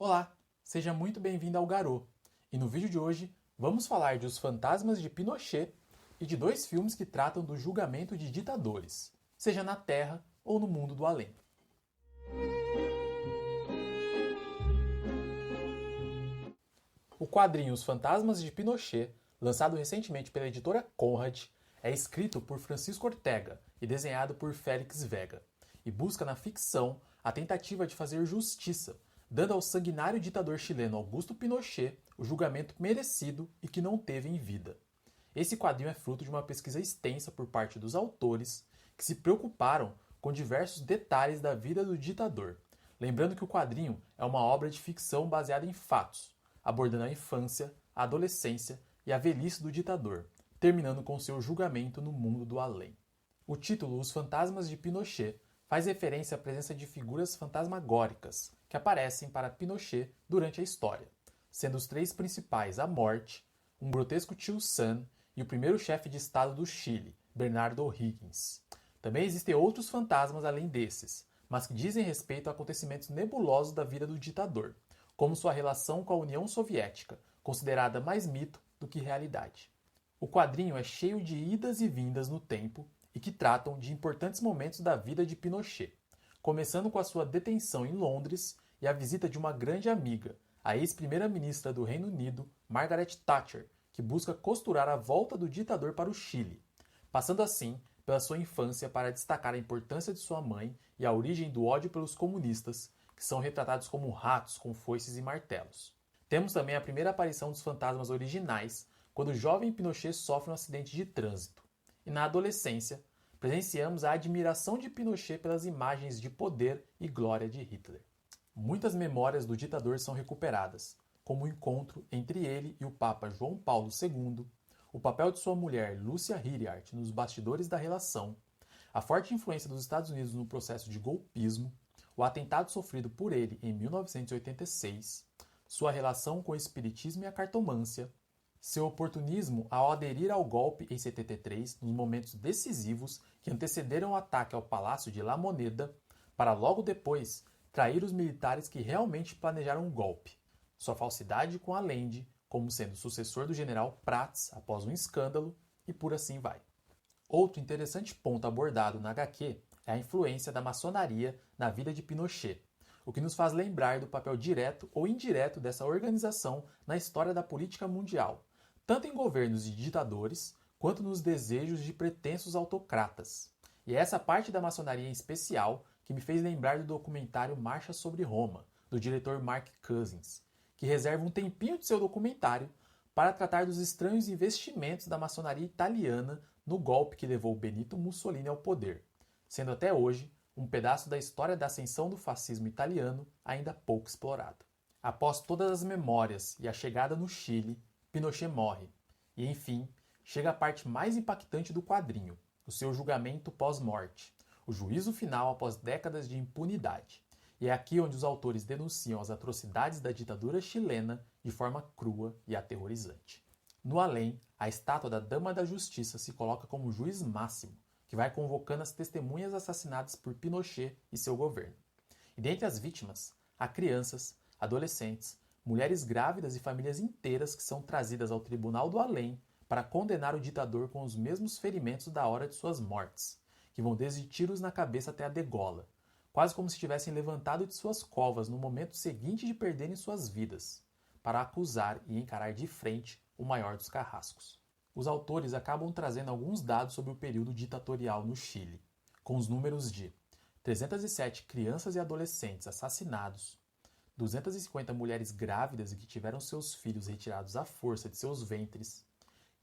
Olá, seja muito bem-vindo ao Garou. E no vídeo de hoje vamos falar de Os Fantasmas de Pinochet e de dois filmes que tratam do julgamento de ditadores, seja na Terra ou no mundo do além. O quadrinho Os Fantasmas de Pinochet, lançado recentemente pela editora Conrad, é escrito por Francisco Ortega e desenhado por Félix Vega, e busca na ficção a tentativa de fazer justiça, dando ao sanguinário ditador chileno Augusto Pinochet o julgamento merecido e que não teve em vida. Esse quadrinho é fruto de uma pesquisa extensa por parte dos autores que se preocuparam com diversos detalhes da vida do ditador. Lembrando que o quadrinho é uma obra de ficção baseada em fatos, abordando a infância, a adolescência e a velhice do ditador, terminando com seu julgamento no mundo do além. O título Os Fantasmas de Pinochet faz referência à presença de figuras fantasmagóricas que aparecem para Pinochet durante a história, sendo os três principais a morte, um grotesco tio Sam e o primeiro chefe de estado do Chile, Bernardo O'Higgins. Também existem outros fantasmas além desses, mas que dizem respeito a acontecimentos nebulosos da vida do ditador, como sua relação com a União Soviética, considerada mais mito do que realidade. O quadrinho é cheio de idas e vindas no tempo e que tratam de importantes momentos da vida de Pinochet, começando com a sua detenção em Londres e a visita de uma grande amiga, a ex-primeira-ministra do Reino Unido, Margaret Thatcher, que busca costurar a volta do ditador para o Chile, passando assim pela sua infância para destacar a importância de sua mãe e a origem do ódio pelos comunistas, que são retratados como ratos com foices e martelos. Temos também a primeira aparição dos fantasmas originais, quando o jovem Pinochet sofre um acidente de trânsito. E na adolescência, presenciamos a admiração de Pinochet pelas imagens de poder e glória de Hitler. Muitas memórias do ditador são recuperadas, como o encontro entre ele e o Papa João Paulo II, o papel de sua mulher Lúcia Hiriart nos bastidores da relação, a forte influência dos Estados Unidos no processo de golpismo, o atentado sofrido por ele em 1986, sua relação com o espiritismo e a cartomância, seu oportunismo ao aderir ao golpe em 73 nos momentos decisivos que antecederam o ataque ao Palácio de La Moneda, para logo depois trair os militares que realmente planejaram o golpe, sua falsidade com Allende como sendo sucessor do general Prats após um escândalo, e por assim vai. Outro interessante ponto abordado na HQ é a influência da maçonaria na vida de Pinochet, o que nos faz lembrar do papel direto ou indireto dessa organização na história da política mundial, tanto em governos de ditadores quanto nos desejos de pretensos autocratas. E é essa parte da maçonaria em especial que me fez lembrar do documentário Marcha sobre Roma, do diretor Mark Cousins, que reserva um tempinho de seu documentário para tratar dos estranhos investimentos da maçonaria italiana no golpe que levou Benito Mussolini ao poder, sendo até hoje um pedaço da história da ascensão do fascismo italiano ainda pouco explorado. Após todas as memórias e a chegada no Chile, Pinochet morre. E, enfim, chega a parte mais impactante do quadrinho, o seu julgamento pós-morte, o juízo final após décadas de impunidade. E é aqui onde os autores denunciam as atrocidades da ditadura chilena de forma crua e aterrorizante. No além, a estátua da Dama da Justiça se coloca como juiz máximo, que vai convocando as testemunhas assassinadas por Pinochet e seu governo. E dentre as vítimas, há crianças, adolescentes, mulheres grávidas e famílias inteiras que são trazidas ao Tribunal do Além para condenar o ditador com os mesmos ferimentos da hora de suas mortes, que vão desde tiros na cabeça até a degola, quase como se tivessem levantado de suas covas no momento seguinte de perderem suas vidas, para acusar e encarar de frente o maior dos carrascos. Os autores acabam trazendo alguns dados sobre o período ditatorial no Chile, com os números de 307 crianças e adolescentes assassinados, 250 mulheres grávidas e que tiveram seus filhos retirados à força de seus ventres,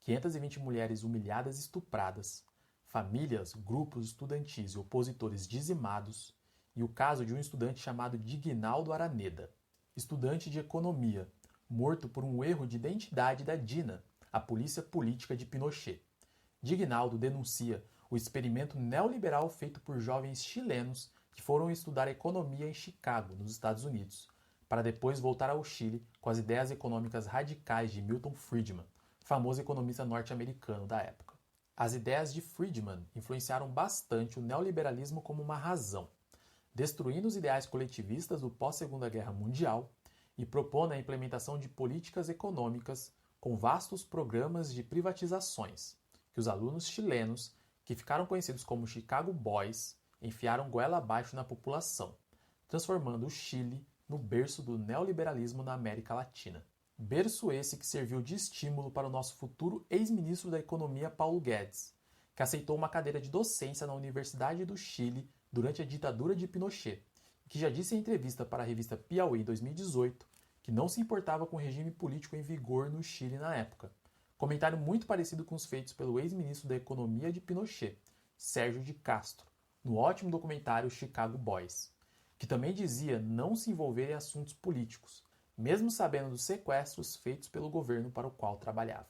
520 mulheres humilhadas e estupradas, famílias, grupos estudantis e opositores dizimados, e o caso de um estudante chamado Dignaldo Araneda, estudante de economia, morto por um erro de identidade da DINA, a polícia política de Pinochet. Dignaldo denuncia o experimento neoliberal feito por jovens chilenos que foram estudar economia em Chicago, nos Estados Unidos, para depois voltar ao Chile com as ideias econômicas radicais de Milton Friedman, famoso economista norte-americano da época. As ideias de Friedman influenciaram bastante o neoliberalismo como uma razão, destruindo os ideais coletivistas do pós-Segunda Guerra Mundial e propõe a implementação de políticas econômicas com vastos programas de privatizações, que os alunos chilenos, que ficaram conhecidos como Chicago Boys, enfiaram goela abaixo na população, transformando o Chile no berço do neoliberalismo na América Latina. Berço esse que serviu de estímulo para o nosso futuro ex-ministro da Economia Paulo Guedes, que aceitou uma cadeira de docência na Universidade do Chile durante a ditadura de Pinochet, e que já disse em entrevista para a revista Piauí 2018 que não se importava com o regime político em vigor no Chile na época. Comentário muito parecido com os feitos pelo ex-ministro da Economia de Pinochet, Sérgio de Castro, no ótimo documentário Chicago Boys, que também dizia não se envolver em assuntos políticos, mesmo sabendo dos sequestros feitos pelo governo para o qual trabalhava.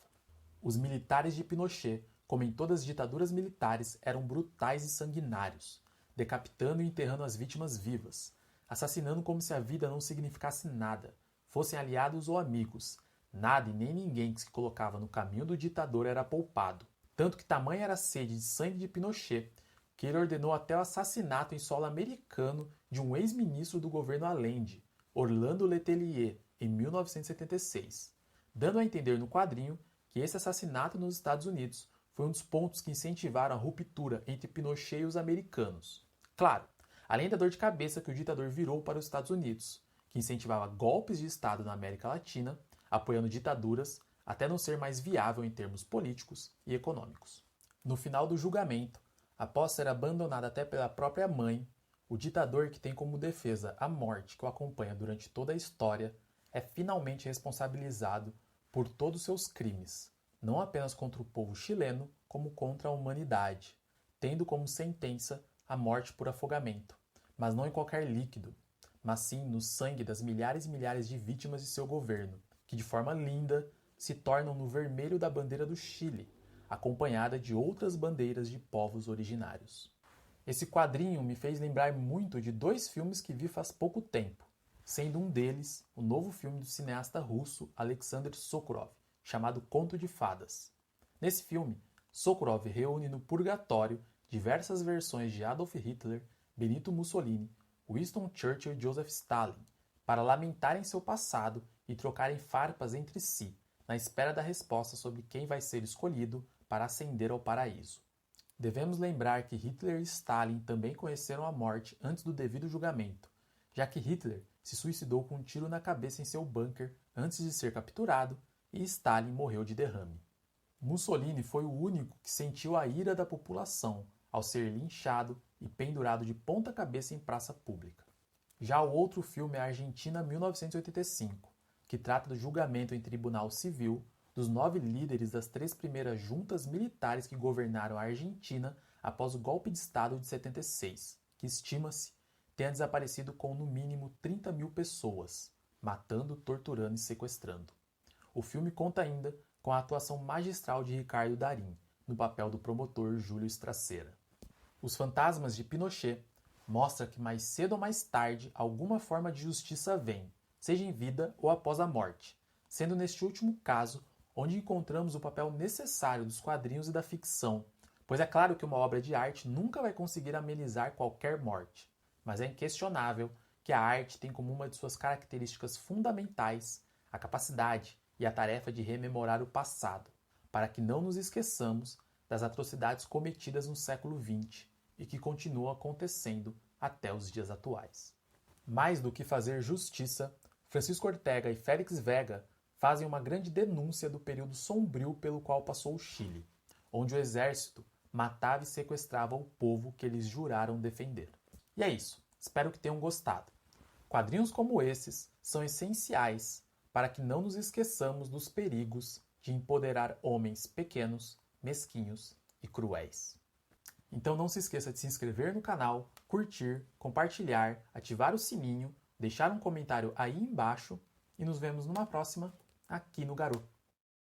Os militares de Pinochet, como em todas as ditaduras militares, eram brutais e sanguinários, decapitando e enterrando as vítimas vivas, assassinando como se a vida não significasse nada, fossem aliados ou amigos. Nada e nem ninguém que se colocava no caminho do ditador era poupado. Tanto que tamanha era a sede de sangue de Pinochet, que ele ordenou até o assassinato em solo americano de um ex-ministro do governo Allende, Orlando Letelier, em 1976, dando a entender no quadrinho que esse assassinato nos Estados Unidos foi um dos pontos que incentivaram a ruptura entre Pinochet e os americanos. Claro, além da dor de cabeça que o ditador virou para os Estados Unidos, que incentivava golpes de Estado na América Latina, apoiando ditaduras, até não ser mais viável em termos políticos e econômicos. No final do julgamento, após ser abandonado até pela própria mãe, o ditador que tem como defesa a morte que o acompanha durante toda a história é finalmente responsabilizado por todos os seus crimes, não apenas contra o povo chileno, como contra a humanidade, tendo como sentença a morte por afogamento, mas não em qualquer líquido, mas sim no sangue das milhares e milhares de vítimas de seu governo, que de forma linda se tornam no vermelho da bandeira do Chile, acompanhada de outras bandeiras de povos originários. Esse quadrinho me fez lembrar muito de dois filmes que vi faz pouco tempo, sendo um deles o novo filme do cineasta russo Alexander Sokurov, chamado Conto de Fadas. Nesse filme, Sokurov reúne no purgatório diversas versões de Adolf Hitler, Benito Mussolini, Winston Churchill e Joseph Stalin, para lamentarem seu passado e trocarem farpas entre si, na espera da resposta sobre quem vai ser escolhido para ascender ao paraíso. Devemos lembrar que Hitler e Stalin também conheceram a morte antes do devido julgamento, já que Hitler se suicidou com um tiro na cabeça em seu bunker antes de ser capturado e Stalin morreu de derrame. Mussolini foi o único que sentiu a ira da população ao ser linchado e pendurado de ponta cabeça em praça pública. Já o outro filme é Argentina 1985, que trata do julgamento em tribunal civil dos 9 líderes das 3 primeiras juntas militares que governaram a Argentina após o golpe de Estado de 76, que estima-se tenha desaparecido com no mínimo 30 mil pessoas, matando, torturando e sequestrando. O filme conta ainda com a atuação magistral de Ricardo Darín, no papel do promotor Júlio Strassera. Os Fantasmas de Pinochet mostra que mais cedo ou mais tarde alguma forma de justiça vem, seja em vida ou após a morte, sendo neste último caso onde encontramos o papel necessário dos quadrinhos e da ficção, pois é claro que uma obra de arte nunca vai conseguir amenizar qualquer morte, mas é inquestionável que a arte tem como uma de suas características fundamentais a capacidade e a tarefa de rememorar o passado, para que não nos esqueçamos das atrocidades cometidas no século XX e que continuam acontecendo até os dias atuais. Mais do que fazer justiça, Francisco Ortega e Félix Vega fazem uma grande denúncia do período sombrio pelo qual passou o Chile, onde o exército matava e sequestrava o povo que eles juraram defender. E é isso, espero que tenham gostado. Quadrinhos como esses são essenciais para que não nos esqueçamos dos perigos de empoderar homens pequenos, mesquinhos e cruéis. Então não se esqueça de se inscrever no canal, curtir, compartilhar, ativar o sininho, deixar um comentário aí embaixo e nos vemos numa próxima aqui no Garou.